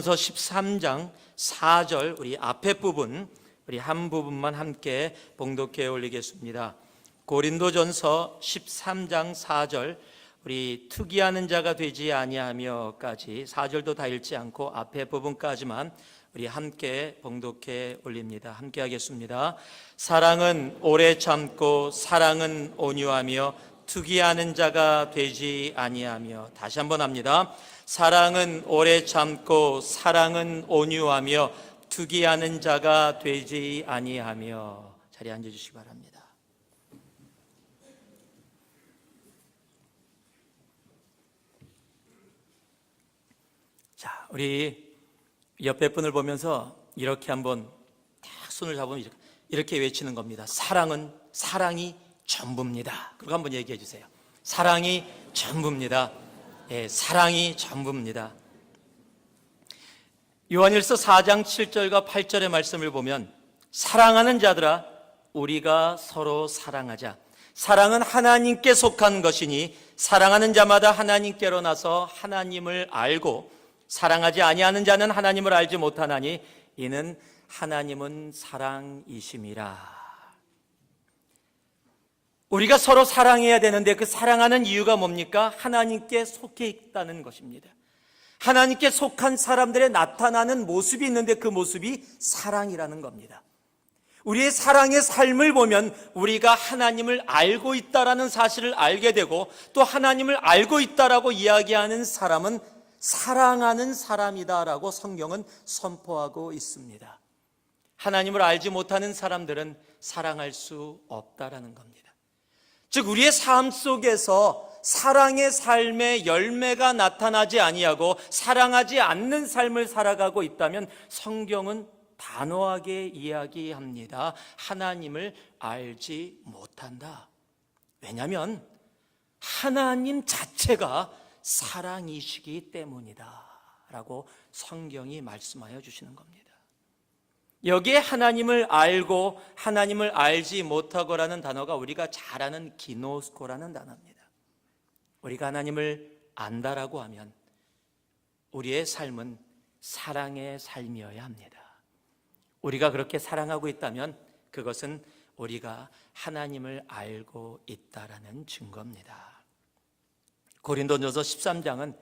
고린도전서 13장 4절 우리 앞에 부분, 우리 한 부분만 함께 봉독해 올리겠습니다. 고린도전서 13장 4절 우리 투기하는 자가 되지 아니하며까지 4절도 다 읽지 않고 앞에 부분까지만 우리 함께 봉독해 올립니다. 함께 하겠습니다. 사랑은 오래 참고 사랑은 온유하며 투기하는 자가 되지 아니하며. 다시 한번 합니다. 사랑은 오래 참고 사랑은 온유하며 투기하는 자가 되지 아니하며. 자리에 앉아주시기 바랍니다. 자, 우리 옆에 분을 보면서 이렇게 한번 딱 손을 잡으면 이렇게 외치는 겁니다. 사랑이 전부입니다. 그리고 한번 얘기해 주세요. 사랑이 전부입니다. 예, 사랑이 전부입니다. 요한일서 4장 7절과 8절의 말씀을 보면 사랑하는 자들아 우리가 서로 사랑하자. 사랑은 하나님께 속한 것이니 사랑하는 자마다 하나님께로 나서 하나님을 알고 사랑하지 아니하는 자는 하나님을 알지 못하나니 이는 하나님은 사랑이심이라. 우리가 서로 사랑해야 되는데 그 사랑하는 이유가 뭡니까? 하나님께 속해 있다는 것입니다. 하나님께 속한 사람들의 나타나는 모습이 있는데 그 모습이 사랑이라는 겁니다. 우리의 사랑의 삶을 보면 우리가 하나님을 알고 있다라는 사실을 알게 되고 또 하나님을 알고 있다라고 이야기하는 사람은 사랑하는 사람이다라고 성경은 선포하고 있습니다. 하나님을 알지 못하는 사람들은 사랑할 수 없다라는 겁니다. 즉 우리의 삶 속에서 사랑의 삶의 열매가 나타나지 아니하고 사랑하지 않는 삶을 살아가고 있다면 성경은 단호하게 이야기합니다. 하나님을 알지 못한다. 왜냐하면 하나님 자체가 사랑이시기 때문이다 라고 성경이 말씀하여 주시는 겁니다. 여기에 하나님을 알고 하나님을 알지 못하고라는 단어가 우리가 잘 아는 기노스코라는 단어입니다. 우리가 하나님을 안다라고 하면 우리의 삶은 사랑의 삶이어야 합니다. 우리가 그렇게 사랑하고 있다면 그것은 우리가 하나님을 알고 있다라는 증거입니다. 고린도전서 13장은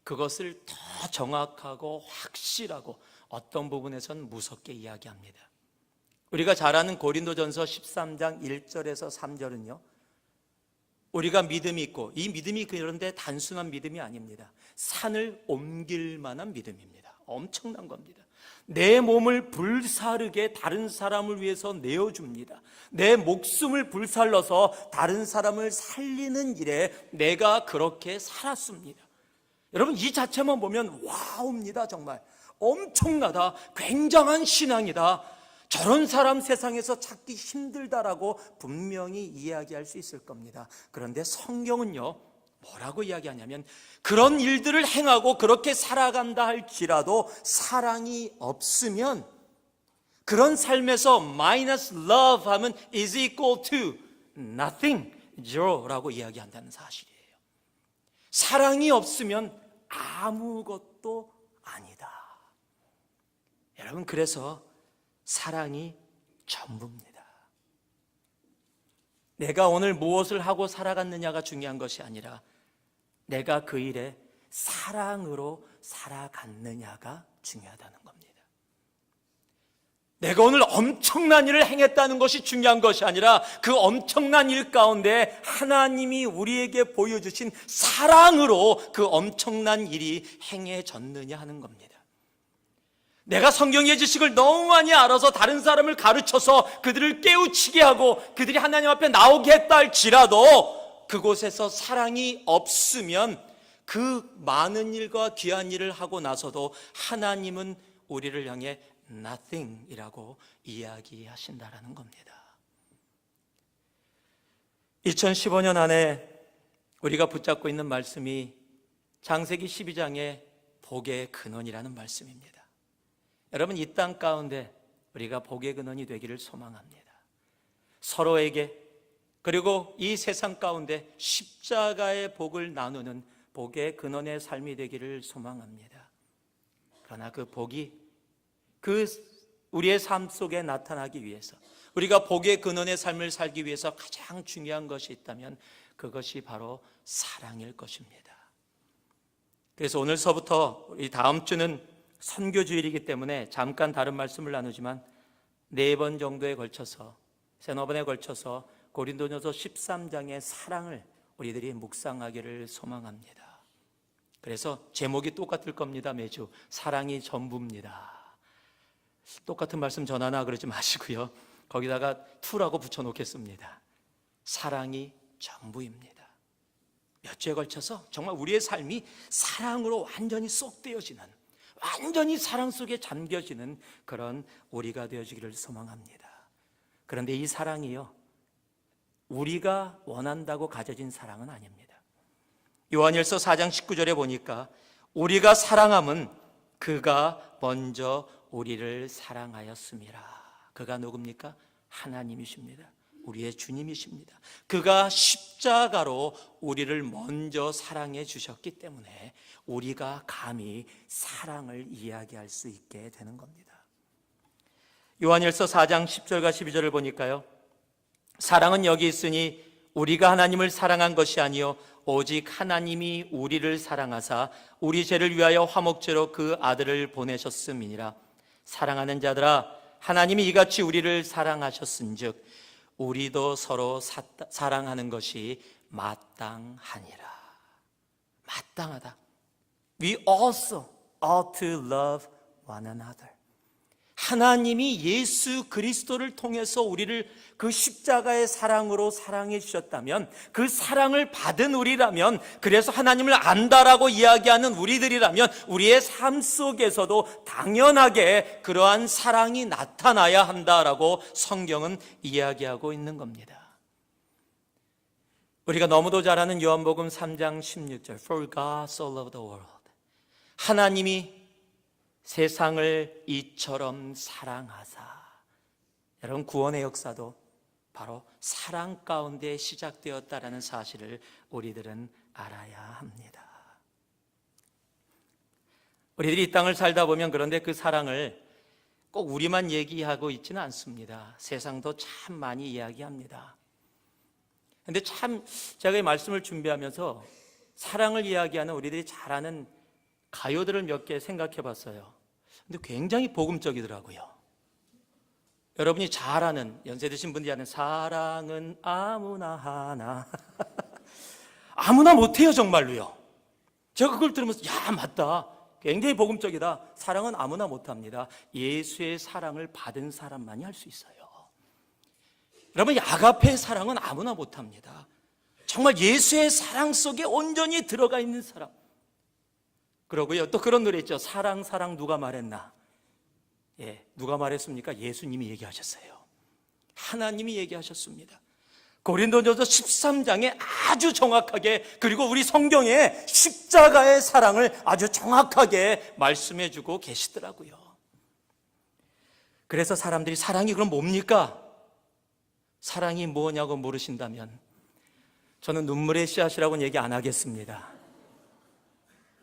그것을 더 정확하고 확실하고 어떤 부분에선 무섭게 이야기합니다. 우리가 잘 아는 고린도전서 13장 1절에서 3절은요, 우리가 믿음이 있고 이 믿음이 그런데 단순한 믿음이 아닙니다. 산을 옮길 만한 믿음입니다. 엄청난 겁니다. 내 몸을 불사르게 다른 사람을 위해서 내어줍니다. 내 목숨을 불살러서 다른 사람을 살리는 일에 내가 그렇게 살았습니다. 여러분 이 자체만 보면 와우입니다. 정말 엄청나다, 굉장한 신앙이다, 저런 사람 세상에서 찾기 힘들다라고 분명히 이야기할 수 있을 겁니다. 그런데 성경은요 뭐라고 이야기하냐면 그런 일들을 행하고 그렇게 살아간다 할지라도 사랑이 없으면 그런 삶에서 minus love 하면 is equal to nothing, zero라고 이야기한다는 사실이에요. 사랑이 없으면 아무것도 아니다. 여러분 그래서 사랑이 전부입니다. 내가 오늘 무엇을 하고 살아갔느냐가 중요한 것이 아니라 내가 그 일에 사랑으로 살아갔느냐가 중요하다는 겁니다. 내가 오늘 엄청난 일을 행했다는 것이 중요한 것이 아니라 그 엄청난 일 가운데 하나님이 우리에게 보여주신 사랑으로 그 엄청난 일이 행해졌느냐 하는 겁니다. 내가 성경의 지식을 너무 많이 알아서 다른 사람을 가르쳐서 그들을 깨우치게 하고 그들이 하나님 앞에 나오게 했다 할지라도 그곳에서 사랑이 없으면 그 많은 일과 귀한 일을 하고 나서도 하나님은 우리를 향해 nothing이라고 이야기하신다라는 겁니다. 2015년 안에 우리가 붙잡고 있는 말씀이 창세기 12장의 복의 근원이라는 말씀입니다. 여러분 이 땅 가운데 우리가 복의 근원이 되기를 소망합니다. 서로에게 그리고 이 세상 가운데 십자가의 복을 나누는 복의 근원의 삶이 되기를 소망합니다. 그러나 그 복이 우리의 삶 속에 나타나기 위해서, 우리가 복의 근원의 삶을 살기 위해서 가장 중요한 것이 있다면 그것이 바로 사랑일 것입니다. 그래서 오늘서부터 우리 다음 주는 선교주일이기 때문에 잠깐 다른 말씀을 나누지만 4번 정도에 걸쳐서, 3-4번에 걸쳐서 고린도전서 13장의 사랑을 우리들이 묵상하기를 소망합니다. 그래서 제목이 똑같을 겁니다. 매주 사랑이 전부입니다. 똑같은 말씀 전하나 그러지 마시고요, 거기다가 투라고 붙여놓겠습니다. 사랑이 전부입니다. 몇 주에 걸쳐서 정말 우리의 삶이 사랑으로 완전히 쏙되어지는, 완전히 사랑 속에 잠겨지는 그런 우리가 되어지기를 소망합니다. 그런데 이 사랑이요, 우리가 원한다고 가져진 사랑은 아닙니다. 요한일서 4장 19절에 보니까 우리가 사랑함은 그가 먼저 우리를 사랑하였음이라. 그가 누굽니까? 하나님이십니다. 우리의 주님이십니다. 그가 십자가로 우리를 먼저 사랑해 주셨기 때문에 우리가 감히 사랑을 이야기할 수 있게 되는 겁니다. 요한일서 4장 10절과 12절을 보니까요, 사랑은 여기 있으니 우리가 하나님을 사랑한 것이 아니요 오직 하나님이 우리를 사랑하사 우리 죄를 위하여 화목제로 그 아들을 보내셨음이니라. 사랑하는 자들아, 하나님이 이같이 우리를 사랑하셨은즉 우리도 서로 사랑하는 것이 마땅하니라. 마땅하다. We also ought to love one another. 하나님이 예수 그리스도를 통해서 우리를 그 십자가의 사랑으로 사랑해 주셨다면, 그 사랑을 받은 우리라면, 그래서 하나님을 안다라고 이야기하는 우리들이라면 우리의 삶 속에서도 당연하게 그러한 사랑이 나타나야 한다라고 성경은 이야기하고 있는 겁니다. 우리가 너무도 잘 아는 요한복음 3장 16절 For God so loved the world. 하나님이 세상을 이처럼 사랑하사. 여러분, 구원의 역사도 바로 사랑 가운데 시작되었다라는 사실을 우리들은 알아야 합니다. 우리들이 이 땅을 살다 보면 그런데 그 사랑을 꼭 우리만 얘기하고 있지는 않습니다. 세상도 참 많이 이야기합니다. 근데 참 제가 이 말씀을 준비하면서 사랑을 이야기하는 우리들이 잘 아는 가요들을 몇 개 생각해 봤어요. 근데 굉장히 복음적이더라고요. 여러분이 잘 아는, 연세 드신 분들이 아는 사랑은 아무나 하나 아무나 못해요, 정말로요. 제가 그걸 들으면서 야, 맞다, 굉장히 복음적이다. 사랑은 아무나 못합니다. 예수의 사랑을 받은 사람만이 할 수 있어요. 여러분, 아가페의 사랑은 아무나 못합니다. 정말 예수의 사랑 속에 온전히 들어가 있는 사람. 그러고요, 또 그런 노래 있죠. 사랑 사랑 누가 말했나? 예, 누가 말했습니까? 예수님이 얘기하셨어요. 하나님이 얘기하셨습니다. 고린도전서 13장에 아주 정확하게, 그리고 우리 성경에 십자가의 사랑을 아주 정확하게 말씀해 주고 계시더라고요. 그래서 사람들이 사랑이 그럼 뭡니까? 사랑이 뭐냐고 물으신다면 저는 눈물의 씨앗이라고는 얘기 안 하겠습니다.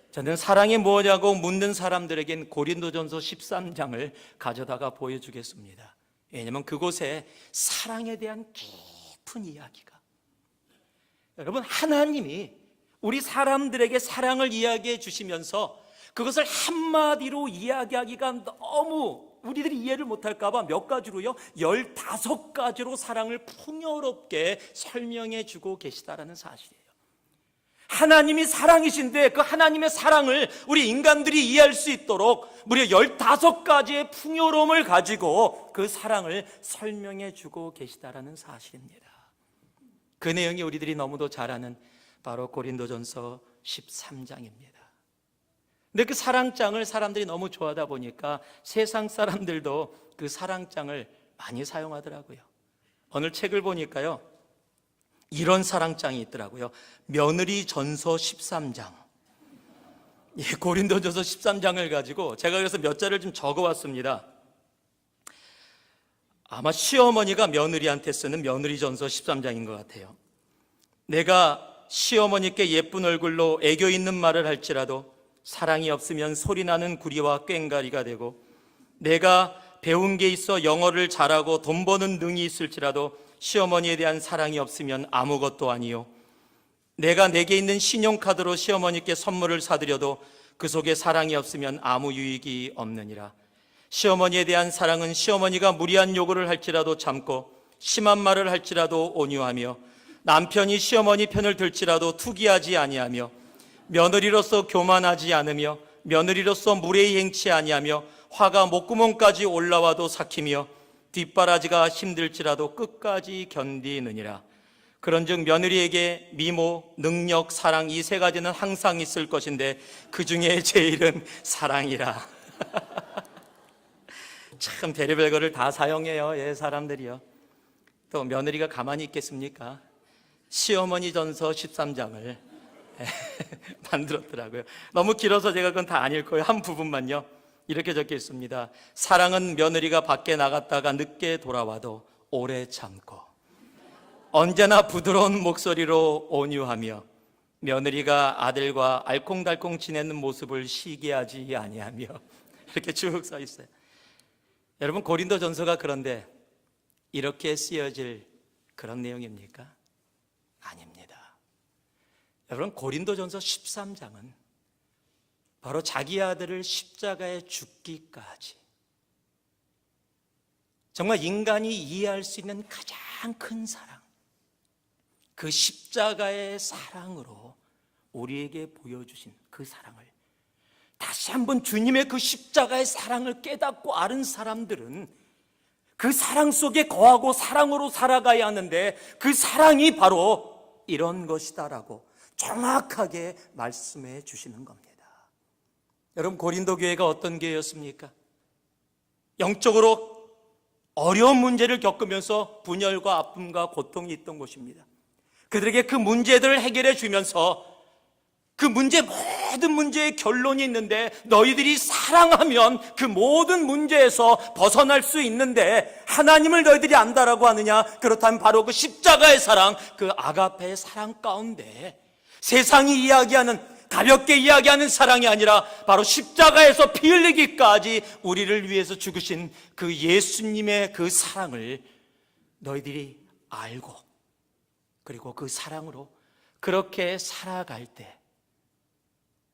저는 사랑이 뭐냐고 묻는 사람들에겐 고린도전서 13장을 가져다가 보여주겠습니다. 왜냐하면 그곳에 사랑에 대한 깊은 이야기가, 여러분, 하나님이 우리 사람들에게 사랑을 이야기해 주시면서 그것을 한마디로 이야기하기가 너무 우리들이 이해를 못할까 봐 몇 가지로요, 15가지로 사랑을 풍요롭게 설명해 주고 계시다라는 사실이에요. 하나님이 사랑이신데 그 하나님의 사랑을 우리 인간들이 이해할 수 있도록 무려 15가지의 풍요로움을 가지고 그 사랑을 설명해 주고 계시다라는 사실입니다. 그 내용이 우리들이 너무도 잘 아는 바로 고린도전서 13장입니다. 근데 그 사랑장을 사람들이 너무 좋아하다 보니까 세상 사람들도 그 사랑장을 많이 사용하더라고요. 오늘 책을 보니까요, 이런 사랑장이 있더라고요. 며느리전서 13장. 예, 고린도전서 13장을 가지고 제가 그래서 몇 자를 좀 적어왔습니다. 아마 시어머니가 며느리한테 쓰는 며느리전서 13장인 것 같아요. 내가 시어머니께 예쁜 얼굴로 애교 있는 말을 할지라도 사랑이 없으면 소리나는 구리와 꽹가리가 되고, 내가 배운 게 있어 영어를 잘하고 돈 버는 능이 있을지라도 시어머니에 대한 사랑이 없으면 아무것도 아니요, 내가 내게 있는 신용카드로 시어머니께 선물을 사드려도 그 속에 사랑이 없으면 아무 유익이 없느니라. 시어머니에 대한 사랑은 시어머니가 무리한 요구를 할지라도 참고 심한 말을 할지라도 온유하며, 남편이 시어머니 편을 들지라도 투기하지 아니하며, 며느리로서 교만하지 않으며, 며느리로서 무례히 행치 아니하며, 화가 목구멍까지 올라와도 삭히며, 뒷바라지가 힘들지라도 끝까지 견디느니라. 그런즉 며느리에게 미모, 능력, 사랑 이 세 가지는 항상 있을 것인데 그 중에 제일은 사랑이라. 참 별의별 거를 다 사용해요, 사람들이요. 또 며느리가 가만히 있겠습니까? 시어머니 전서 13장을 만들었더라고요. 너무 길어서 제가 그건 다 안 읽고요, 한 부분만요. 이렇게 적혀 있습니다. 사랑은 며느리가 밖에 나갔다가 늦게 돌아와도 오래 참고, 언제나 부드러운 목소리로 온유하며, 며느리가 아들과 알콩달콩 지내는 모습을 시기하지 아니하며, 이렇게 쭉 써 있어요. 여러분, 고린도전서가 그런데 이렇게 쓰여질 그런 내용입니까? 아닙니다. 여러분, 고린도전서 13장은 바로 자기 아들을 십자가에 죽기까지 정말 인간이 이해할 수 있는 가장 큰 사랑, 그 십자가의 사랑으로 우리에게 보여주신 그 사랑을 다시 한번, 주님의 그 십자가의 사랑을 깨닫고 아는 사람들은 그 사랑 속에 거하고 사랑으로 살아가야 하는데, 그 사랑이 바로 이런 것이다라고 정확하게 말씀해 주시는 겁니다. 여러분, 고린도 교회가 어떤 교회였습니까? 영적으로 어려운 문제를 겪으면서 분열과 아픔과 고통이 있던 곳입니다. 그들에게 그 문제들을 해결해 주면서 그 문제, 모든 문제의 결론이 있는데, 너희들이 사랑하면 그 모든 문제에서 벗어날 수 있는데 하나님을 너희들이 안다라고 하느냐? 그렇다면 바로 그 십자가의 사랑, 그 아가페의 사랑 가운데 세상이 이야기하는, 가볍게 이야기하는 사랑이 아니라 바로 십자가에서 피 흘리기까지 우리를 위해서 죽으신 그 예수님의 그 사랑을 너희들이 알고, 그리고 그 사랑으로 그렇게 살아갈 때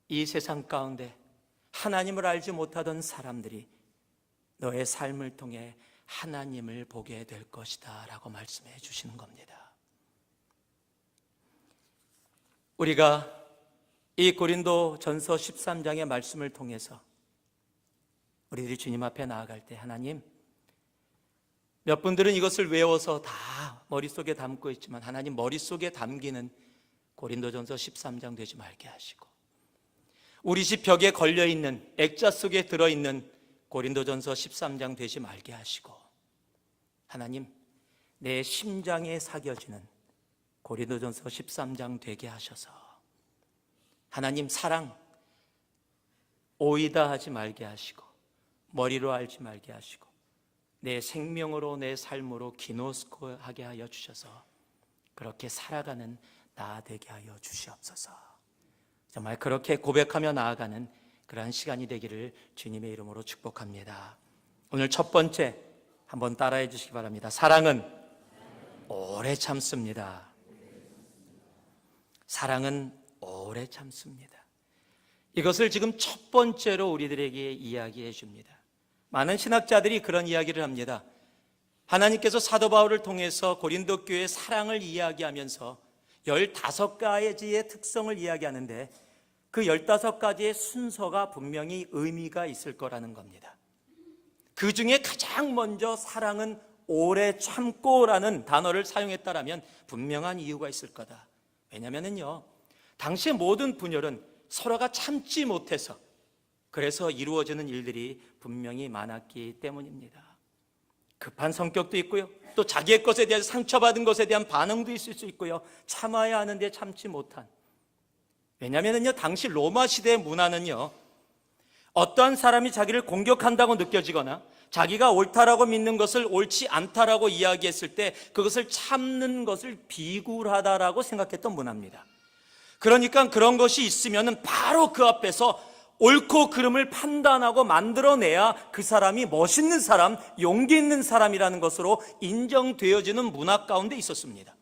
이 세상 가운데 하나님을 알지 못하던 사람들이 너의 삶을 통해 하나님을 보게 될 것이다 라고 말씀해 주시는 겁니다. 우리가 이 고린도 전서 13장의 말씀을 통해서 우리들이 주님 앞에 나아갈 때, 하나님, 몇 분들은 이것을 외워서 다 머릿속에 담고 있지만 하나님, 머릿속에 담기는 고린도전서 13장 되지 말게 하시고, 우리 집 벽에 걸려있는, 액자 속에 들어있는 고린도전서 13장 되지 말게 하시고, 하나님, 내 심장에 사겨지는 고린도전서 13장 되게 하셔서, 하나님, 사랑 오이다 하지 말게 하시고, 머리로 알지 말게 하시고, 내 생명으로, 내 삶으로 기노스코 하게 하여 주셔서 그렇게 살아가는 나 되게 하여 주시옵소서. 정말 그렇게 고백하며 나아가는 그러한 시간이 되기를 주님의 이름으로 축복합니다. 오늘 첫 번째, 한번 따라해 주시기 바랍니다. 사랑은 오래 참습니다. 사랑은 오래 참습니다. 이것을 지금 첫 번째로 우리들에게 이야기해 줍니다. 많은 신학자들이 그런 이야기를 합니다. 하나님께서 사도 바울을 통해서 고린도 교회의 사랑을 이야기하면서 15가지의 특성을 이야기하는데, 그 15가지의 순서가 분명히 의미가 있을 거라는 겁니다. 그 중에 가장 먼저 사랑은 오래 참고라는 단어를 사용했다라면 분명한 이유가 있을 거다. 왜냐면은요, 당시의 모든 분열은 서로가 참지 못해서, 그래서 이루어지는 일들이 분명히 많았기 때문입니다. 급한 성격도 있고요, 또 자기의 것에 대해서 상처받은 것에 대한 반응도 있을 수 있고요, 참아야 하는데 참지 못한. 왜냐면은요, 당시 로마 시대의 문화는요, 어떠한 사람이 자기를 공격한다고 느껴지거나 자기가 옳다라고 믿는 것을 옳지 않다라고 이야기했을 때 그것을 참는 것을 비굴하다라고 생각했던 문화입니다. 그러니까 그런 것이 있으면은 바로 그 앞에서 옳고 그름을 판단하고 만들어내야 그 사람이 멋있는 사람, 용기 있는 사람이라는 것으로 인정되어지는 문화 가운데 있었습니다.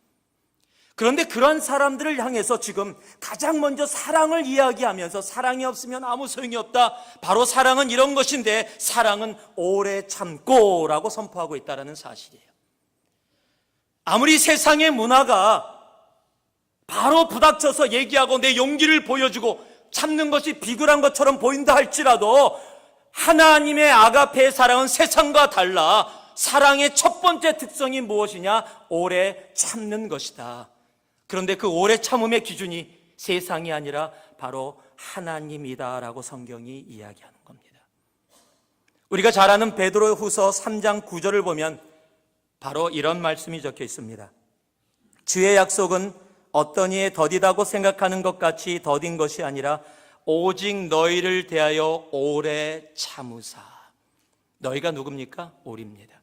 그런데 그런 사람들을 향해서 지금 가장 먼저 사랑을 이야기하면서 사랑이 없으면 아무 소용이 없다. 바로 사랑은 이런 것인데 사랑은 오래 참고라고 선포하고 있다는 사실이에요. 아무리 세상의 문화가 바로 부닥쳐서 얘기하고 내 용기를 보여주고 참는 것이 비굴한 것처럼 보인다 할지라도 하나님의 아가페의 사랑은 세상과 달라 사랑의 첫 번째 특성이 무엇이냐? 오래 참는 것이다. 그런데 그 오래 참음의 기준이 세상이 아니라 바로 하나님이다라고 성경이 이야기하는 겁니다. 우리가 잘 아는 베드로후서 3장 9절을 보면 바로 이런 말씀이 적혀 있습니다. 주의 약속은 어떤 이에 더디다고 생각하는 것 같이 더딘 것이 아니라 오직 너희를 대하여 오래 참으사. 너희가 누굽니까? 우리입니다.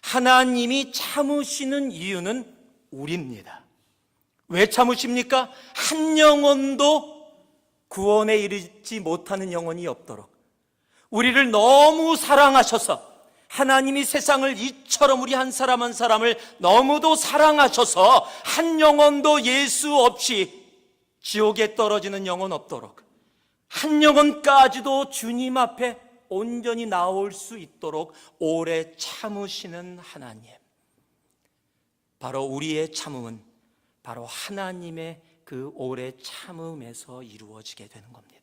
하나님이 참으시는 이유는 우리입니다. 왜 참으십니까? 한 영혼도 구원에 이르지 못하는 영혼이 없도록 우리를 너무 사랑하셔서 하나님이 세상을 이처럼 우리 한 사람 한 사람을 너무도 사랑하셔서 한 영혼도 예수 없이 지옥에 떨어지는 영혼 없도록 한 영혼까지도 주님 앞에 온전히 나올 수 있도록 오래 참으시는 하나님. 바로 우리의 참음은 바로 하나님의 그 오래 참음에서 이루어지게 되는 겁니다.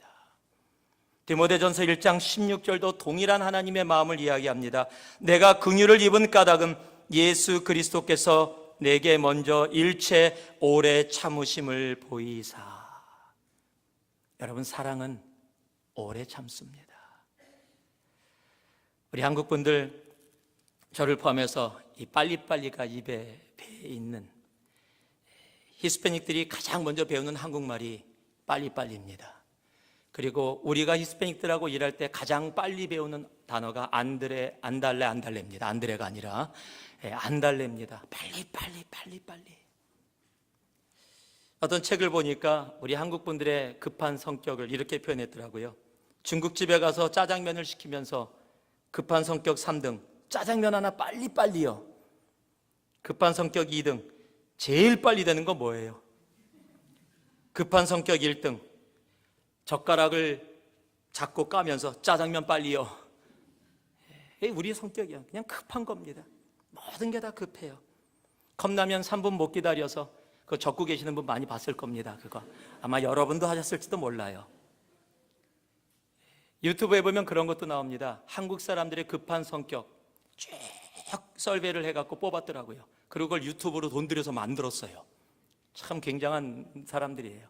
디모데전서 1장 16절도 동일한 하나님의 마음을 이야기합니다. 내가 긍휼을 입은 까닭은 예수 그리스도께서 내게 먼저 일체 오래 참으심을 보이사. 여러분, 사랑은 오래 참습니다. 우리 한국 분들, 저를 포함해서 이 빨리빨리가 입에 배에 있는 히스패닉들이 가장 먼저 배우는 한국말이 빨리빨리입니다. 그리고 우리가 히스패닉들하고 일할 때 가장 빨리 배우는 단어가 안달레입니다. 안드레가 아니라 안달레입니다. 빨리. 어떤 책을 보니까 우리 한국 분들의 급한 성격을 이렇게 표현했더라고요. 중국집에 가서 짜장면을 시키면서 급한 성격 3등, 짜장면 하나 빨리요. 급한 성격 2등, 제일 빨리 되는 건 뭐예요? 급한 성격 1등, 젓가락을 잡고 까면서 짜장면 빨리요. 우리의 성격이야. 그냥 급한 겁니다. 모든 게 다 급해요. 컵라면 3분 못 기다려서 그거 적고 계시는 분 많이 봤을 겁니다. 그거 아마 여러분도 하셨을지도 몰라요. 유튜브에 보면 그런 것도 나옵니다. 한국 사람들의 급한 성격 쭉 설베를 해갖고 뽑았더라고요. 그리고 그걸 유튜브로 돈 들여서 만들었어요. 참 굉장한 사람들이에요.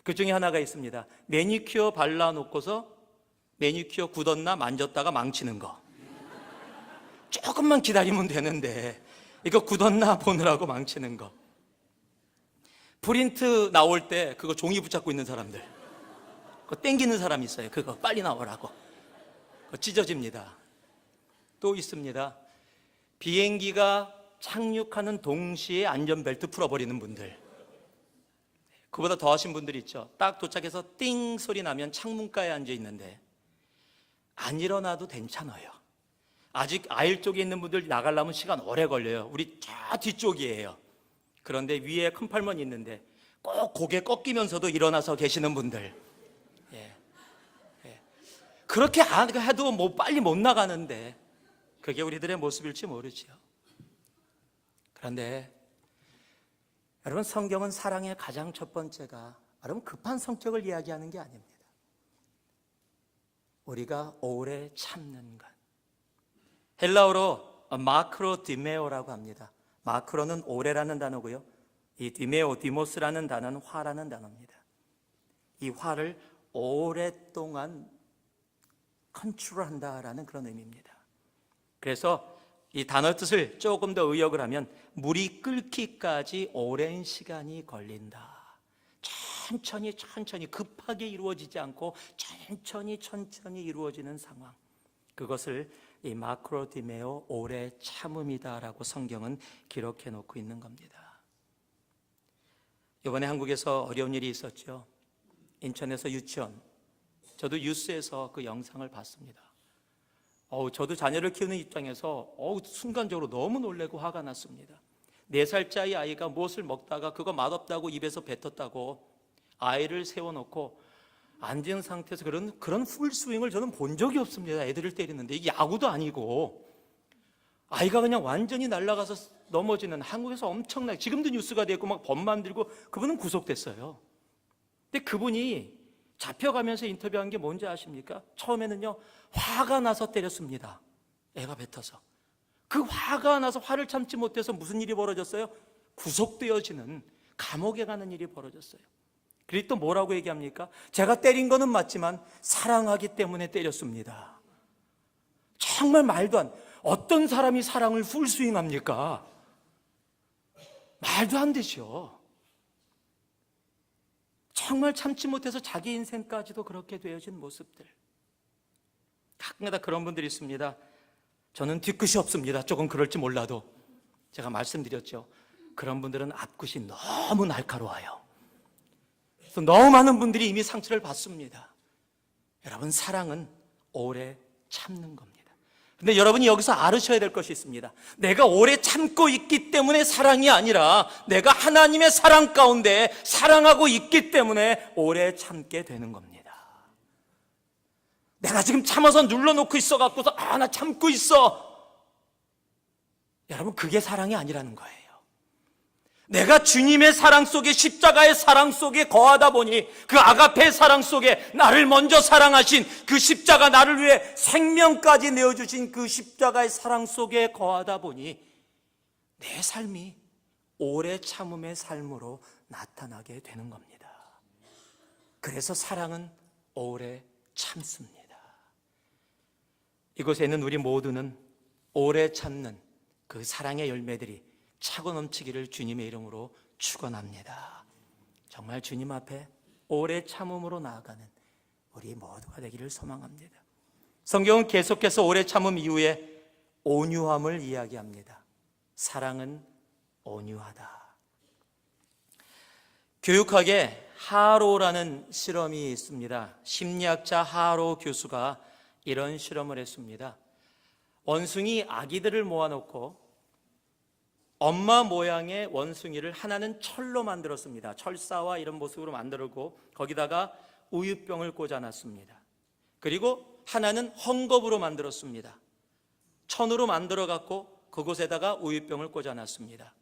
그 중에 하나가 있습니다. 매니큐어 발라놓고서 매니큐어 굳었나 만졌다가 망치는 거. 조금만 기다리면 되는데 이거 굳었나 보느라고 망치는 거. 프린트 나올 때 그거 종이 붙잡고 있는 사람들, 그거 땡기는 사람이 있어요. 그거 빨리 나오라고. 그거 찢어집니다. 또 있습니다. 비행기가 착륙하는 동시에 안전벨트 풀어버리는 분들. 그보다 더 하신 분들이 있죠. 딱 도착해서 띵 소리 나면 창문가에 앉아 있는데 안 일어나도 괜찮아요. 아직 아일 쪽에 있는 분들 나가려면 시간 오래 걸려요. 우리 저 뒤쪽이에요. 그런데 위에 컴팔먼이 있는데 꼭 고개 꺾이면서도 일어나서 계시는 분들. 그렇게 해도 뭐 빨리 못 나가는데 그게 우리들의 모습일지 모르지요. 그런데 여러분, 성경은 사랑의 가장 첫 번째가 여러분 급한 성격을 이야기하는 게 아닙니다. 우리가 오래 참는 것. 헬라어로 마크로 디메오라고 합니다. 마크로는 오래라는 단어고요. 이 디메오, 디모스라는 단어는 화라는 단어입니다. 이 화를 오랫동안 컨트롤한다라는 그런 의미입니다. 그래서 이 단어 뜻을 조금 더 의역을 하면 물이 끓기까지 오랜 시간이 걸린다. 천천히 급하게 이루어지지 않고 천천히 이루어지는 상황. 그것을 이 마크로디메오 오래 참음이다라고 성경은 기록해 놓고 있는 겁니다. 이번에 한국에서 어려운 일이 있었죠. 인천에서 유치원 저도 뉴스에서 그 영상을 봤습니다. 저도 자녀를 키우는 입장에서 순간적으로 너무 놀래고 화가 났습니다. 4살짜리 아이가 무엇을 먹다가 그거 맛없다고 입에서 뱉었다고 아이를 세워놓고 앉은 상태에서 그런 풀스윙을 저는 본 적이 없습니다. 애들을 때리는데 이게 야구도 아니고 아이가 그냥 완전히 날아가서 넘어지는, 한국에서 엄청나게 지금도 뉴스가 됐고 막 법 만들고, 그분은 구속됐어요. 근데 그분이 잡혀가면서 인터뷰한 게 뭔지 아십니까? 처음에는요 화가 나서 때렸습니다. 애가 뱉어서. 그 화가 나서 화를 참지 못해서 무슨 일이 벌어졌어요? 구속되어지는, 감옥에 가는 일이 벌어졌어요. 그리고 또 뭐라고 얘기합니까? 제가 때린 거는 맞지만 사랑하기 때문에 때렸습니다. 정말 말도 안, 어떤 사람이 사랑을 풀스윙합니까? 말도 안 되죠. 정말 참지 못해서 자기 인생까지도 그렇게 되어진 모습들. 가끔가다 그런 분들이 있습니다. 저는 뒤끝이 없습니다. 조금 그럴지 몰라도. 제가 말씀드렸죠. 그런 분들은 앞끝이 너무 날카로워요. 그래서 너무 많은 분들이 이미 상처를 받습니다. 여러분, 사랑은 오래 참는 겁니다. 근데 여러분이 여기서 알으셔야 될 것이 있습니다. 내가 오래 참고 있기 때문에 사랑이 아니라 내가 하나님의 사랑 가운데 사랑하고 있기 때문에 오래 참게 되는 겁니다. 내가 지금 참아서 눌러놓고 있어갖고서 나 참고 있어. 여러분, 그게 사랑이 아니라는 거예요. 내가 주님의 사랑 속에, 십자가의 사랑 속에 거하다 보니, 그 아가페의 사랑 속에 나를 먼저 사랑하신 그 십자가, 나를 위해 생명까지 내어주신 그 십자가의 사랑 속에 거하다 보니 내 삶이 오래 참음의 삶으로 나타나게 되는 겁니다. 그래서 사랑은 오래 참습니다. 이곳에 있는 우리 모두는 오래 참는 그 사랑의 열매들이 차고 넘치기를 주님의 이름으로 축원합니다. 정말 주님 앞에 오래 참음으로 나아가는 우리 모두가 되기를 소망합니다. 성경은 계속해서 오래 참음 이후에 온유함을 이야기합니다. 사랑은 온유하다. 교육학에 하로라는 실험이 있습니다. 심리학자 하로 교수가 이런 실험을 했습니다. 원숭이 아기들을 모아놓고 엄마 모양의 원숭이를 하나는 철로 만들었습니다. 철사와 이런 모습으로 만들고 거기다가 우유병을 꽂아놨습니다. 그리고 하나는 헝겊으로 만들었습니다. 천으로 만들어갖고 그곳에다가 우유병을 꽂아놨습니다.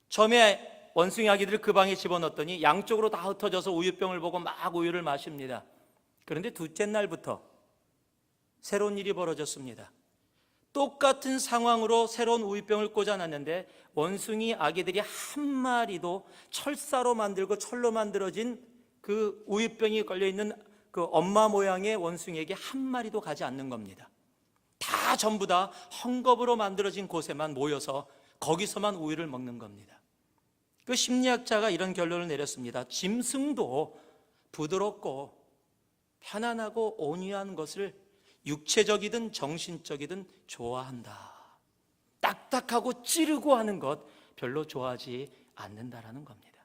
처음에 원숭이 아기들을 그 방에 집어넣었더니 양쪽으로 다 흩어져서 우유병을 보고 막 우유를 마십니다. 그런데 둘째 날부터 새로운 일이 벌어졌습니다. 똑같은 상황으로 새로운 우유병을 꽂아놨는데 원숭이 아기들이 한 마리도 철사로 만들고 철로 만들어진 그 우유병이 걸려있는 그 엄마 모양의 원숭이에게 한 마리도 가지 않는 겁니다. 다 전부 다 헝겊으로 만들어진 곳에만 모여서 거기서만 우유를 먹는 겁니다. 그 심리학자가 이런 결론을 내렸습니다. 짐승도 부드럽고 편안하고 온유한 것을 육체적이든 정신적이든 좋아한다. 딱딱하고 찌르고 하는 것 별로 좋아하지 않는다라는 겁니다.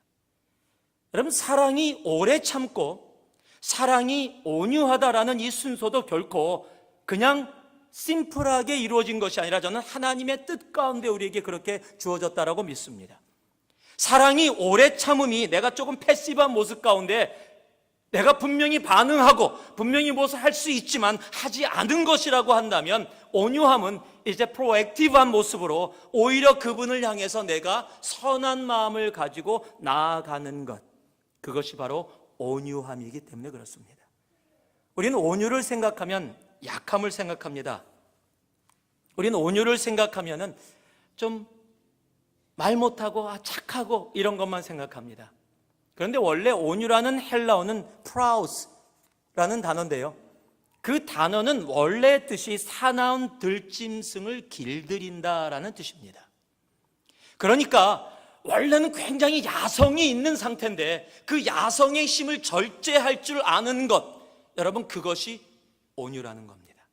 여러분, 사랑이 오래 참고 사랑이 온유하다라는 이 순서도 결코 그냥 심플하게 이루어진 것이 아니라 저는 하나님의 뜻 가운데 우리에게 그렇게 주어졌다라고 믿습니다. 사랑이 오래 참음이 내가 조금 패시브한 모습 가운데 내가 분명히 반응하고 분명히 무엇을 할 수 있지만 하지 않은 것이라고 한다면, 온유함은 이제 프로액티브한 모습으로 오히려 그분을 향해서 내가 선한 마음을 가지고 나아가는 것, 그것이 바로 온유함이기 때문에 그렇습니다. 우리는 온유를 생각하면 약함을 생각합니다. 우리는 온유를 생각하면은 좀 말 못하고 착하고 이런 것만 생각합니다. 그런데 원래 온유라는 헬라어는 프라우스라는 단어인데요, 그 단어는 원래 뜻이 사나운 들짐승을 길들인다라는 뜻입니다. 그러니까 원래는 굉장히 야성이 있는 상태인데 그 야성의 힘을 절제할 줄 아는 것, 여러분, 그것이 온유라는 겁니다.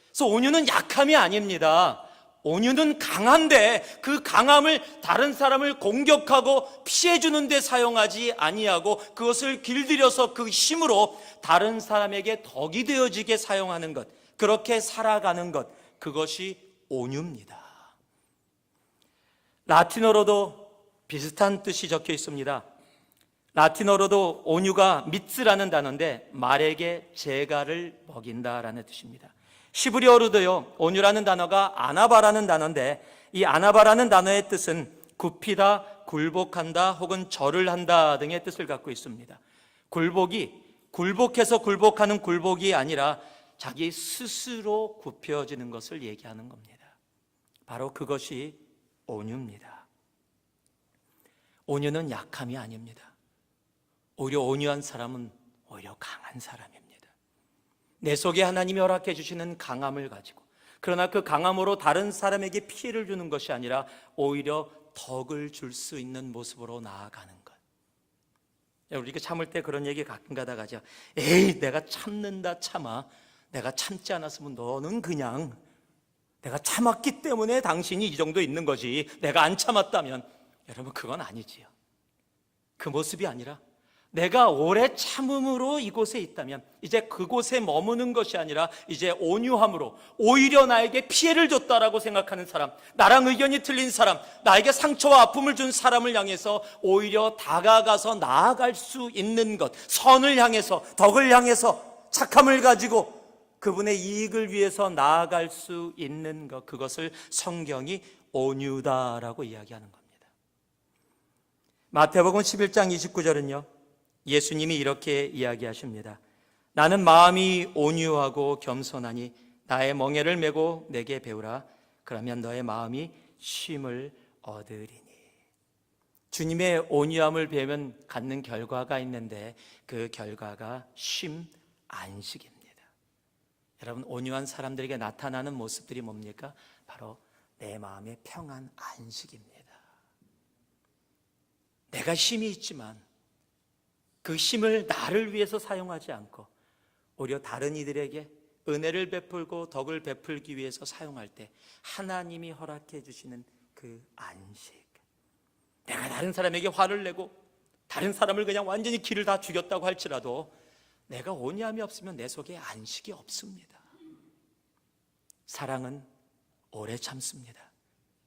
그래서 온유는 약함이 아닙니다. 온유는 강한데 그 강함을 다른 사람을 공격하고 피해주는 데 사용하지 아니하고 그것을 길들여서 그 힘으로 다른 사람에게 덕이 되어지게 사용하는 것, 그렇게 살아가는 것, 그것이 온유입니다. 라틴어로도 비슷한 뜻이 적혀 있습니다. 라틴어로도 온유가 미츠라는 단어인데 말에게 재갈을 먹인다라는 뜻입니다. 히브리어로도요, 온유라는 단어가 아나바라는 단어인데 이 아나바라는 단어의 뜻은 굽히다, 굴복한다 혹은 절을 한다 등의 뜻을 갖고 있습니다. 굴복해서 굴복하는 굴복이 아니라 자기 스스로 굽혀지는 것을 얘기하는 겁니다. 바로 그것이 온유입니다. 온유는 약함이 아닙니다. 오히려 온유한 사람은 오히려 강한 사람입니다. 내 속에 하나님이 허락해 주시는 강함을 가지고, 그러나 그 강함으로 다른 사람에게 피해를 주는 것이 아니라 오히려 덕을 줄 수 있는 모습으로 나아가는 것. 우리가 참을 때 그런 얘기 가끔 가다가 하죠. 에이, 내가 참는다 참아. 내가 참지 않았으면 너는 그냥, 내가 참았기 때문에 당신이 이 정도 있는 거지. 내가 안 참았다면. 여러분, 그건 아니지요. 그 모습이 아니라 내가 오래 참음으로 이곳에 있다면 이제 그곳에 머무는 것이 아니라 이제 온유함으로 오히려 나에게 피해를 줬다라고 생각하는 사람, 나랑 의견이 틀린 사람, 나에게 상처와 아픔을 준 사람을 향해서 오히려 다가가서 나아갈 수 있는 것, 선을 향해서, 덕을 향해서, 착함을 가지고 그분의 이익을 위해서 나아갈 수 있는 것, 그것을 성경이 온유다라고 이야기하는 겁니다. 마태복음 11장 29절은요 예수님이 이렇게 이야기하십니다. 나는 마음이 온유하고 겸손하니 나의 멍에를 메고 내게 배우라. 그러면 너의 마음이 쉼을 얻으리니. 주님의 온유함을 배우면 갖는 결과가 있는데 그 결과가 쉼, 안식입니다. 여러분, 온유한 사람들에게 나타나는 모습들이 뭡니까? 바로 내 마음의 평안, 안식입니다. 내가 힘이 있지만 그 힘을 나를 위해서 사용하지 않고 오히려 다른 이들에게 은혜를 베풀고 덕을 베풀기 위해서 사용할 때 하나님이 허락해 주시는 그 안식. 내가 다른 사람에게 화를 내고 다른 사람을 그냥 완전히 기를 다 죽였다고 할지라도 내가 온유함이 없으면 내 속에 안식이 없습니다. 사랑은 오래 참습니다.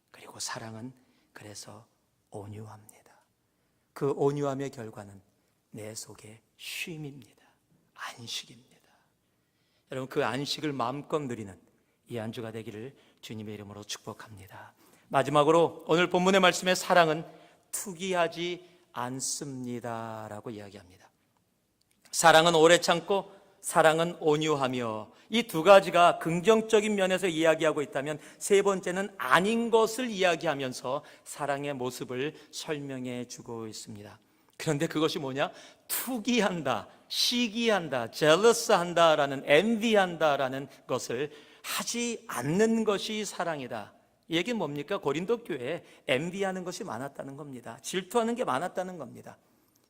그리고 사랑은 그래서 온유합니다. 그 온유함의 결과는 내 속에 쉼입니다. 안식입니다. 여러분, 그 안식을 마음껏 누리는 이 한 주가 되기를 주님의 이름으로 축복합니다. 마지막으로 오늘 본문의 말씀에 사랑은 투기하지 않습니다라고 이야기합니다. 사랑은 오래 참고 사랑은 온유하며, 이 두 가지가 긍정적인 면에서 이야기하고 있다면 세 번째는 아닌 것을 이야기하면서 사랑의 모습을 설명해 주고 있습니다. 그런데 그것이 뭐냐? 투기한다, 시기한다, jealous한다라는, envy한다라는 것을 하지 않는 것이 사랑이다. 이 얘기는 뭡니까? 고린도 교회에 envy하는 것이 많았다는 겁니다. 질투하는 게 많았다는 겁니다.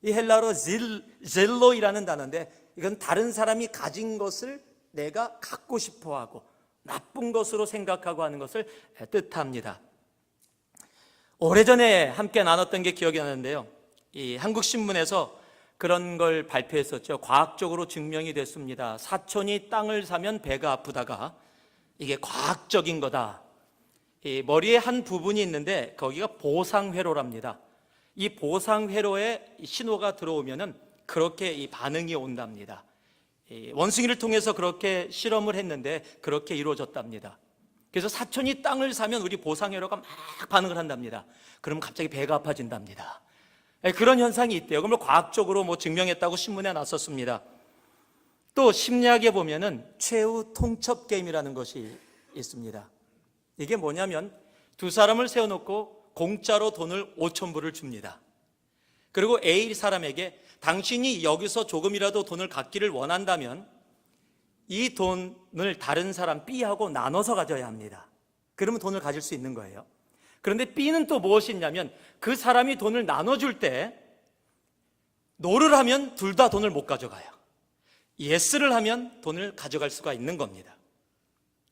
이 헬라어로 젤로이라는 단어인데 이건 다른 사람이 가진 것을 내가 갖고 싶어하고 나쁜 것으로 생각하고 하는 것을 뜻합니다. 오래전에 함께 나눴던 게 기억이 나는데요, 이 한국신문에서 그런 걸 발표했었죠. 과학적으로 증명이 됐습니다. 사촌이 땅을 사면 배가 아프다가 이게 과학적인 거다. 이 머리에 한 부분이 있는데 거기가 보상회로랍니다. 이 보상회로에 신호가 들어오면은 그렇게 이 반응이 온답니다. 원숭이를 통해서 그렇게 실험을 했는데 그렇게 이루어졌답니다. 그래서 사촌이 땅을 사면 우리 보상회로가 막 반응을 한답니다. 그럼 갑자기 배가 아파진답니다. 그런 현상이 있대요. 그걸 과학적으로 증명했다고 신문에 났었습니다. 또 심리학에 보면은 최후 통첩 게임이라는 것이 있습니다. 이게 뭐냐면 두 사람을 세워놓고 공짜로 돈을 5,000불을 줍니다. 그리고 A 사람에게 당신이 여기서 조금이라도 돈을 갖기를 원한다면 이 돈을 다른 사람 B하고 나눠서 가져야 합니다. 그러면 돈을 가질 수 있는 거예요. 그런데 B는 또 무엇이 있냐면 그 사람이 돈을 나눠줄 때 노를 하면 둘 다 돈을 못 가져가요. 예스를 하면 돈을 가져갈 수가 있는 겁니다.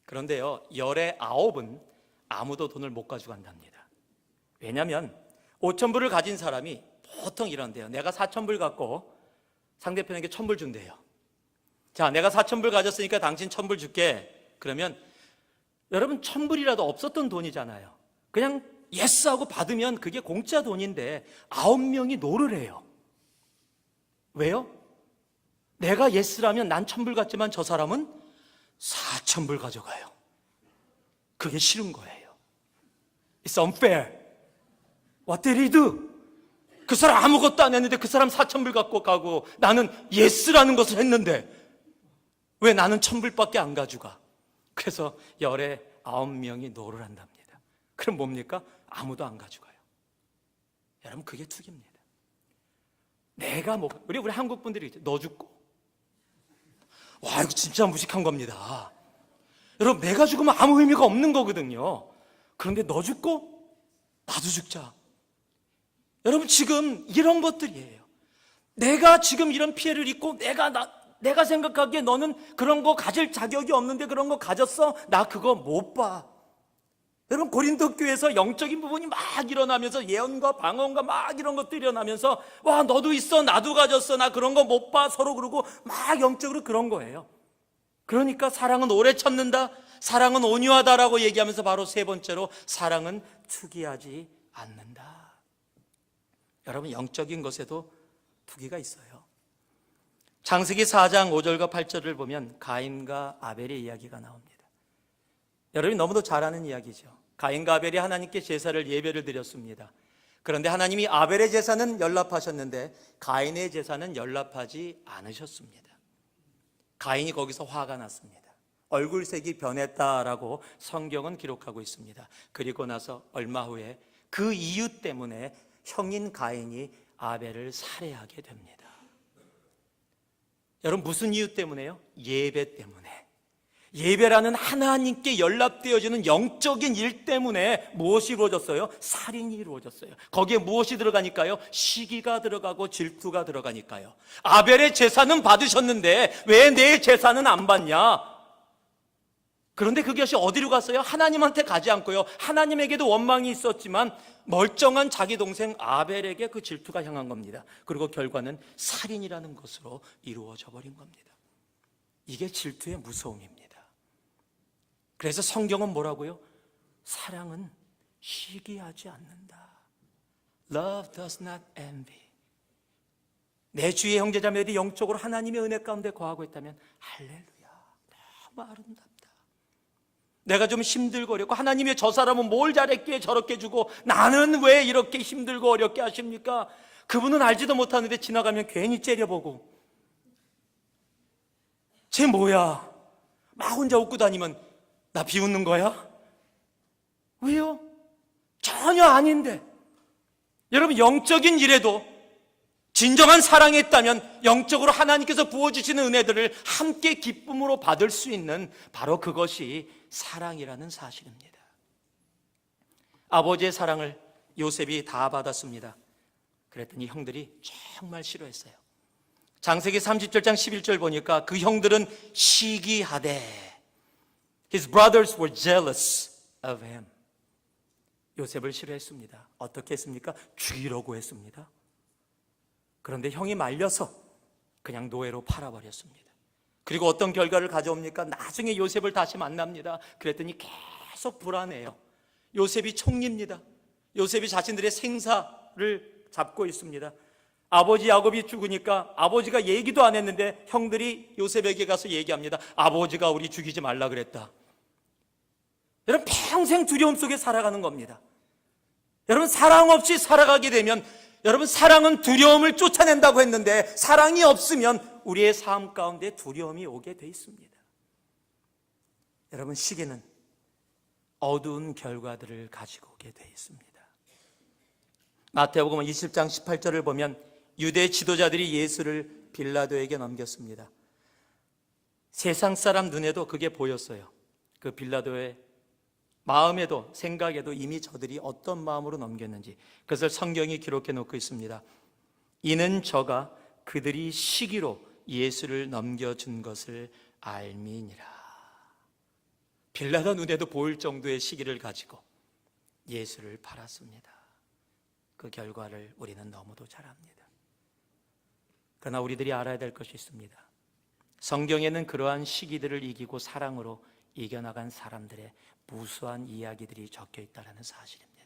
그런데요, 열의 9은 아무도 돈을 못 가져간답니다. 왜냐하면 5,000불을 가진 사람이 보통 이런데요. 내가 4,000불 갖고 상대편에게 1,000불 준대요. 자, 내가 4,000불 가졌으니까 당신 1,000불 줄게. 그러면 여러분 1,000불이라도 없었던 돈이잖아요. 그냥 예스하고 받으면 그게 공짜 돈인데 9명이 노를 해요. 왜요? 내가 예스라면 난 1,000불 갖지만 저 사람은 4,000불 가져가요. 그게 싫은 거예요. It's unfair. What did he do? 그 사람 아무것도 안 했는데 그 사람 4,000불 갖고 가고 나는 예스라는 것을 했는데 왜 나는 1,000불밖에 안 가져가? 그래서 열에 9명이 노를 한답니다. 그럼 뭡니까? 아무도 안 가져가요. 여러분 그게 투기입니다. 내가 우리 한국 분들이 있죠. 너 죽고. 와, 이거 진짜 무식한 겁니다. 여러분 내가 죽으면 아무 의미가 없는 거거든요. 그런데 너 죽고 나도 죽자. 여러분 지금 이런 것들이에요. 내가 지금 이런 피해를 입고 내가 생각하기에 너는 그런 거 가질 자격이 없는데 그런 거 가졌어? 나 그거 못 봐. 여러분 고린도 교회에서 영적인 부분이 막 일어나면서 예언과 방언과 막 이런 것들이 일어나면서 와 너도 있어 나도 가졌어 나 그런 거 못 봐 서로 그러고 막 영적으로 그런 거예요. 그러니까 사랑은 오래 참는다, 사랑은 온유하다라고 얘기하면서 바로 세 번째로 사랑은 투기하지 않는다. 여러분 영적인 것에도 투기가 있어요. 창세기 4장 5절과 8절을 보면 가인과 아벨의 이야기가 나옵니다. 여러분이 너무도 잘 아는 이야기죠. 가인과 아벨이 하나님께 제사를 예배를 드렸습니다. 그런데 하나님이 아벨의 제사는 연락하셨는데 가인의 제사는 연락하지 않으셨습니다. 가인이 거기서 화가 났습니다. 얼굴색이 변했다라고 성경은 기록하고 있습니다. 그리고 나서 얼마 후에 그 이유 때문에 형인 가인이 아벨을 살해하게 됩니다. 여러분 무슨 이유 때문에요? 예배 때문에. 예배라는 하나님께 연락되어지는 영적인 일 때문에 무엇이 이루어졌어요? 살인이 이루어졌어요. 거기에 무엇이 들어가니까요? 시기가 들어가고 질투가 들어가니까요. 아벨의 제사는 받으셨는데 왜 내 제사는 안 받냐? 그런데 그것이 어디로 갔어요? 하나님한테 가지 않고요. 하나님에게도 원망이 있었지만 멀쩡한 자기 동생 아벨에게 그 질투가 향한 겁니다. 그리고 결과는 살인이라는 것으로 이루어져 버린 겁니다. 이게 질투의 무서움입니다. 그래서 성경은 뭐라고요? 사랑은 시기하지 않는다. Love does not envy. 내 주위의 형제자매들이 영적으로 하나님의 은혜 가운데 거하고 있다면 할렐루야, 너무 아름답다. 내가 좀 힘들고 어렵고 하나님의 저 사람은 뭘 잘했기에 저렇게 주고 나는 왜 이렇게 힘들고 어렵게 하십니까? 그분은 알지도 못하는데 지나가면 괜히 째려보고 쟤 뭐야? 막 혼자 웃고 다니면 나 비웃는 거야? 왜요? 전혀 아닌데. 여러분 영적인 일에도 진정한 사랑이 있다면 영적으로 하나님께서 부어주시는 은혜들을 함께 기쁨으로 받을 수 있는 바로 그것이 사랑이라는 사실입니다. 아버지의 사랑을 요셉이 다 받았습니다. 그랬더니 형들이 정말 싫어했어요. 창세기 37장 11절 보니까 그 형들은 시기하되 His brothers were jealous of him. 요셉을 싫어했습니다. 어떻게 했습니까? 죽이려고 했습니다. 그런데 형이 말려서 그냥 노예로 팔아버렸습니다. 그리고 어떤 결과를 가져옵니까? 나중에 요셉을 다시 만납니다. 그랬더니 계속 불안해요. 요셉이 총리입니다. 요셉이 자신들의 생사를 잡고 있습니다. 아버지 야곱이 죽으니까 아버지가 얘기도 안 했는데 형들이 요셉에게 가서 얘기합니다. 아버지가 우리 죽이지 말라 그랬다. 여러분 평생 두려움 속에 살아가는 겁니다. 여러분 사랑 없이 살아가게 되면 여러분 사랑은 두려움을 쫓아낸다고 했는데 사랑이 없으면 우리의 삶 가운데 두려움이 오게 돼 있습니다. 여러분 시기는 어두운 결과들을 가지고 오게 돼 있습니다. 마태복음 20장 18절을 보면 유대 지도자들이 예수를 빌라도에게 넘겼습니다. 세상 사람 눈에도 그게 보였어요. 그 빌라도의 마음에도 생각에도 이미 저들이 어떤 마음으로 넘겼는지 그것을 성경이 기록해 놓고 있습니다. 이는 저가 그들이 시기로 예수를 넘겨준 것을 알미니라. 빌라도 눈에도 보일 정도의 시기를 가지고 예수를 팔았습니다. 그 결과를 우리는 너무도 잘 압니다. 그러나 우리들이 알아야 될 것이 있습니다. 성경에는 그러한 시기들을 이기고 사랑으로 이겨나간 사람들의 무수한 이야기들이 적혀 있다는 사실입니다.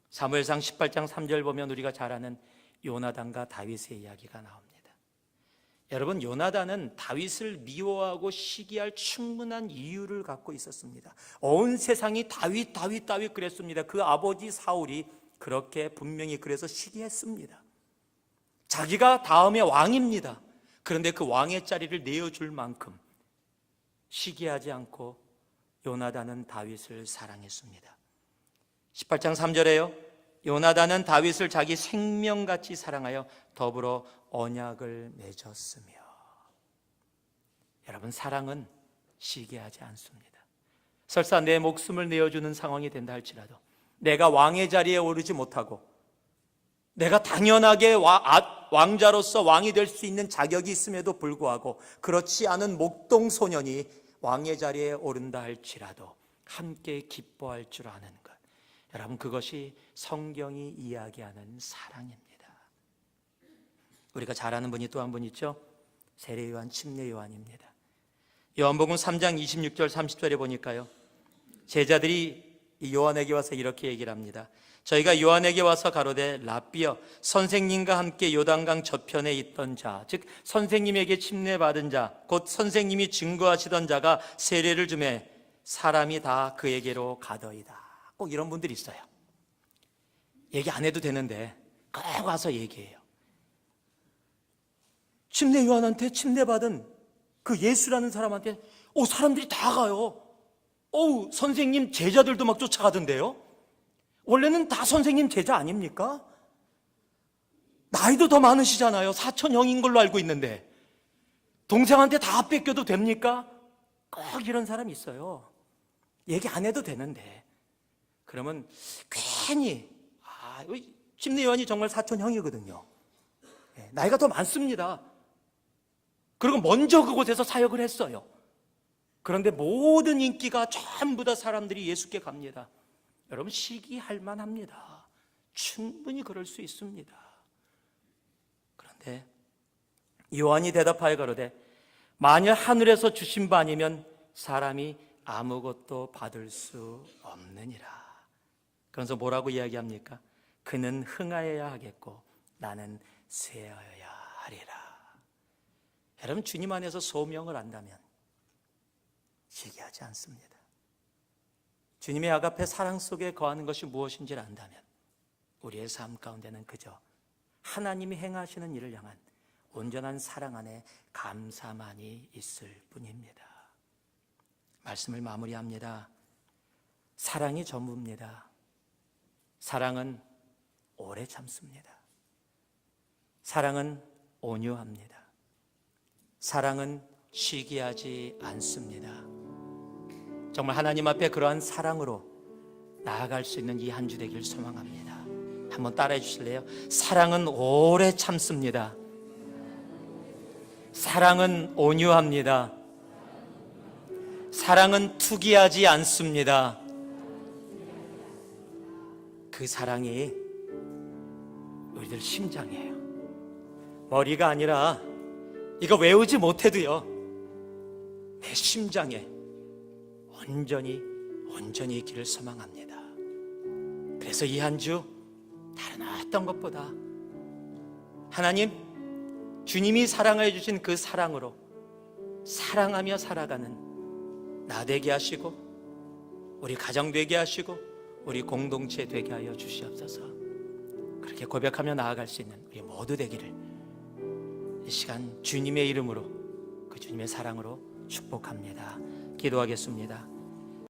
사무엘상 18장 3절 보면 우리가 잘 아는 요나단과 다윗의 이야기가 나옵니다. 여러분, 요나단은 다윗을 미워하고 시기할 충분한 이유를 갖고 있었습니다. 온 세상이 다윗 그랬습니다. 그 아버지 사울이 그렇게 분명히 그래서 시기했습니다. 자기가 다음에 왕입니다. 그런데 그 왕의 자리를 내어줄 만큼 시기하지 않고 요나단은 다윗을 사랑했습니다. 18장 3절에요. 요나단은 다윗을 자기 생명같이 사랑하여 더불어 언약을 맺었으며. 여러분, 사랑은 시기하지 않습니다. 설사 내 목숨을 내어주는 상황이 된다 할지라도, 내가 왕의 자리에 오르지 못하고 내가 당연하게 왕자로서 왕이 될 수 있는 자격이 있음에도 불구하고 그렇지 않은 목동 소년이 왕의 자리에 오른다 할지라도 함께 기뻐할 줄 아는 것, 여러분, 그것이 성경이 이야기하는 사랑입니다. 우리가 잘 아는 분이 또 한 분 있죠. 세례 요한, 침례 요한입니다. 요한복음 3장 26절 30절에 보니까요, 제자들이 이 요한에게 와서 이렇게 얘기를 합니다. 저희가 요한에게 와서 가로되 랍비여, 선생님과 함께 요단강 저편에 있던 자, 즉 선생님에게 침례받은 자, 곧 선생님이 증거하시던 자가 세례를 주매 사람이 다 그에게로 가더이다. 꼭 이런 분들이 있어요. 얘기 안 해도 되는데 꼭 와서 얘기해요. 침례 요한한테 침례받은 그 예수라는 사람한테 사람들이 다 가요. 선생님 제자들도 막 쫓아가던데요. 원래는 다 선생님 제자 아닙니까? 나이도 더 많으시잖아요. 사촌형인 걸로 알고 있는데 동생한테 다 뺏겨도 됩니까? 꼭 이런 사람이 있어요. 얘기 안 해도 되는데. 그러면 괜히 침례 요한이 정말 사촌형이거든요. 나이가 더 많습니다. 그리고 먼저 그곳에서 사역을 했어요. 그런데 모든 인기가 전부 다 사람들이 예수께 갑니다. 여러분, 시기할 만합니다. 충분히 그럴 수 있습니다. 그런데 요한이 대답하여 가로되 만일 하늘에서 주신 바 아니면 사람이 아무것도 받을 수 없느니라. 그래서 뭐라고 이야기합니까? 그는 흥하여야 하겠고 나는 쇠하여야 하리라. 여러분, 주님 안에서 소명을 안다면 시기하지 않습니다. 주님의 아가페 사랑 속에 거하는 것이 무엇인지를 안다면 우리의 삶 가운데는 그저 하나님이 행하시는 일을 향한 온전한 사랑 안에 감사만이 있을 뿐입니다. 말씀을 마무리합니다. 사랑이 전부입니다. 사랑은 오래 참습니다. 사랑은 온유합니다. 사랑은 시기하지 않습니다. 정말 하나님 앞에 그러한 사랑으로 나아갈 수 있는 이 한 주 되길 소망합니다. 한번 따라해 주실래요? 사랑은 오래 참습니다. 사랑은 온유합니다. 사랑은 투기하지 않습니다. 그 사랑이 우리들 심장이에요. 머리가 아니라 이거 외우지 못해도요, 내 심장에 온전히 있기를 소망합니다. 그래서 이 한 주 다른 어떤 것보다 하나님, 주님이 사랑해 주신 그 사랑으로 사랑하며 살아가는 나 되게 하시고 우리 가정 되게 하시고 우리 공동체 되게 하여 주시옵소서. 그렇게 고백하며 나아갈 수 있는 우리 모두 되기를 이 시간 주님의 이름으로, 그 주님의 사랑으로 축복합니다. 기도하겠습니다.